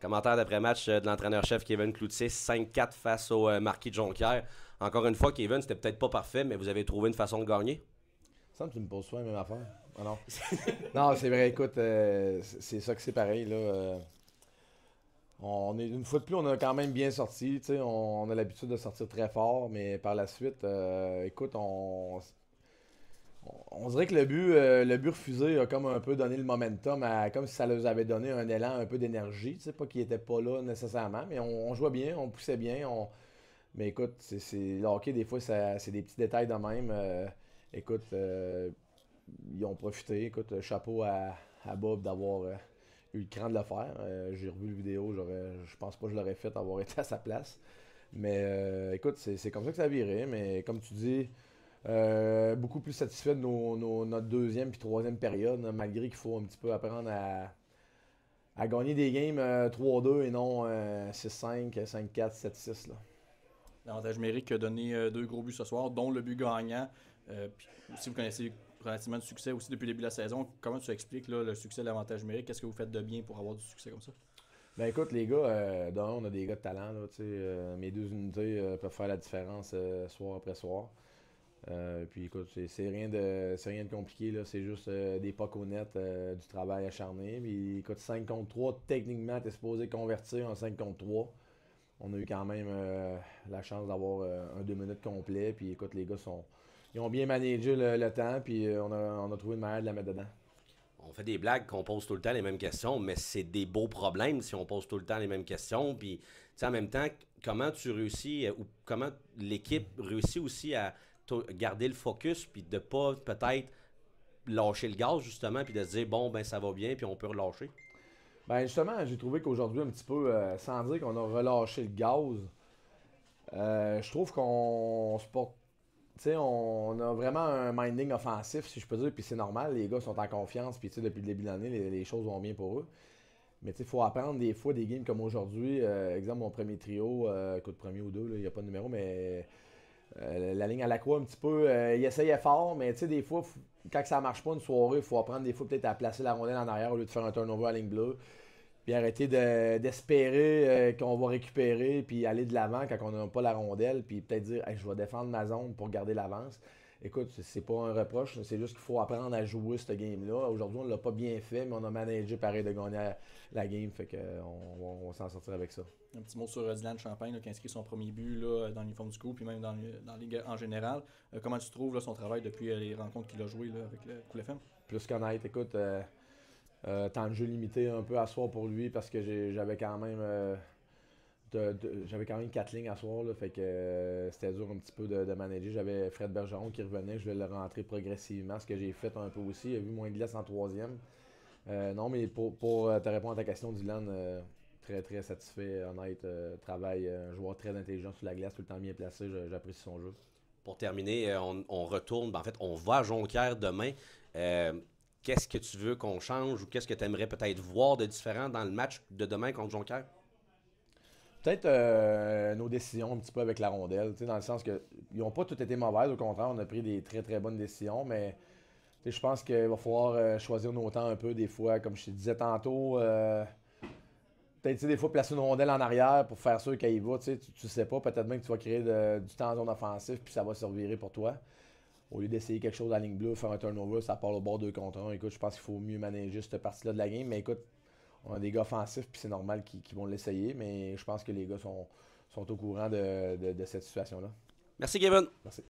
Commentaire d'après-match de l'entraîneur-chef Kevin Cloutier, 5-4 face au Marquis de Jonquière. Encore une fois, Kevin, c'était peut-être pas parfait, mais vous avez trouvé une façon de gagner. Ça me semble que tu me poses souvent la même affaire. Ah non. Non, c'est vrai, écoute, c'est ça que c'est pareil. Là, on est, une fois de plus, on a quand même bien sorti. Tu sais, on a l'habitude de sortir très fort, mais par la suite, écoute, on dirait que le but refusé a comme un peu donné le momentum, comme si ça leur avait donné un élan, un peu d'énergie. Tu sais, pas qu'il était pas là nécessairement, mais on jouait bien, on poussait bien. Mais écoute, le hockey, des fois, c'est des petits détails de même. Écoute, ils ont profité. Écoute, chapeau à Bob d'avoir eu le cran de le faire. J'ai revu la vidéo, je pense pas que je l'aurais fait avoir été à sa place. Mais écoute, c'est comme ça que ça a viré. Mais comme tu dis, beaucoup plus satisfait de notre deuxième puis troisième période, là, malgré qu'il faut un petit peu apprendre à gagner des games 3-2 et non 6-5, 5-4, 7-6. Là. L'avantage numérique a donné deux gros buts ce soir, dont le but gagnant. Puis si vous connaissez relativement du succès aussi depuis le début de la saison, comment tu expliques là, le succès de l'avantage numérique? Qu'est-ce que vous faites de bien pour avoir du succès comme ça? Ben écoute, les gars, on a des gars de talent. Là, mes deux unités peuvent faire la différence soir après soir. Puis écoute, c'est rien de compliqué, là. C'est juste des pucks au net, du travail acharné. Puis écoute, 5 contre 3 techniquement, t'es supposé convertir en 5 contre 3. On a eu quand même la chance d'avoir un 2 minutes complet. Puis écoute, les gars ils ont bien managé le temps. Puis on a trouvé une manière de la mettre dedans. On fait des blagues qu'on pose tout le temps les mêmes questions, mais c'est des beaux problèmes si on pose tout le temps les mêmes questions. Puis, tu sais, en même temps, comment tu réussis, ou comment l'équipe réussit aussi à garder le focus, puis de pas peut-être lâcher le gaz, justement, puis de se dire, bon, ben ça va bien, puis on peut relâcher. Ben justement, j'ai trouvé qu'aujourd'hui, un petit peu, sans dire qu'on a relâché le gaz, je trouve qu'on se porte. Tu sais, on a vraiment un minding offensif, si je peux dire, puis c'est normal, les gars sont en confiance, puis tu sais, depuis le début de l'année, les choses vont bien pour eux. Mais tu sais, il faut apprendre des fois des games comme aujourd'hui. Exemple, mon premier trio, écoute, premier ou deux, il n'y a pas de numéro, mais la ligne à la croix, un petit peu, il essayait fort, mais tu sais, des fois, quand ça marche pas une soirée, il faut apprendre des fois peut-être à placer la rondelle en arrière au lieu de faire un turnover à la ligne bleue. Puis arrêter d'espérer qu'on va récupérer, puis aller de l'avant quand on n'a pas la rondelle, puis peut-être dire hey, je vais défendre ma zone pour garder l'avance. Écoute, c'est pas un reproche, c'est juste qu'il faut apprendre à jouer ce game-là. Aujourd'hui, on l'a pas bien fait, mais on a managé pareil de gagner la game, fait qu'on va s'en sortir avec ça. Un petit mot sur Dylan Champagne là, qui a inscrit son premier but là, dans l'uniforme du coup, puis même dans la Ligue en général. Comment tu trouves là, son travail depuis les rencontres qu'il a jouées là, avec le Cool FM? Plus qu'honnête, écoute, temps de jeu limité un peu à soir pour lui parce que j'avais quand même j'avais quand même 4 lignes à soir, là, fait que c'était dur un petit peu de manager. J'avais Fred Bergeron qui revenait, je vais le rentrer progressivement, ce que j'ai fait un peu aussi. Il a vu moins de glace en troisième. Non, mais pour te répondre à ta question, Dylan, très très satisfait, honnête, travail, un joueur très intelligent sur la glace, tout le temps bien placé, j'apprécie son jeu. Pour terminer, on retourne, ben, en fait, on va à Jonquière demain. Euh, Qu'est-ce que tu veux qu'on change ou qu'est-ce que tu aimerais peut-être voir de différent dans le match de demain contre Jonquière? Peut-être nos décisions un petit peu avec la rondelle, dans le sens que ils n'ont pas toutes été mauvaises, au contraire, on a pris des très très bonnes décisions, mais je pense qu'il va falloir choisir nos temps un peu des fois, comme je te disais tantôt. Peut-être des fois placer une rondelle en arrière pour faire sûr qu'elle y va. Tu sais pas, peut-être même que tu vas créer du temps en zone offensive puis ça va se revirer pour toi. Au lieu d'essayer quelque chose à la ligne bleue, faire un turnover, ça part au bord 2 contre 1. Écoute, je pense qu'il faut mieux manager cette partie-là de la game. Mais écoute, on a des gars offensifs puis c'est normal qu'ils vont l'essayer. Mais je pense que les gars sont au courant de cette situation-là. Merci, Kevin. Merci.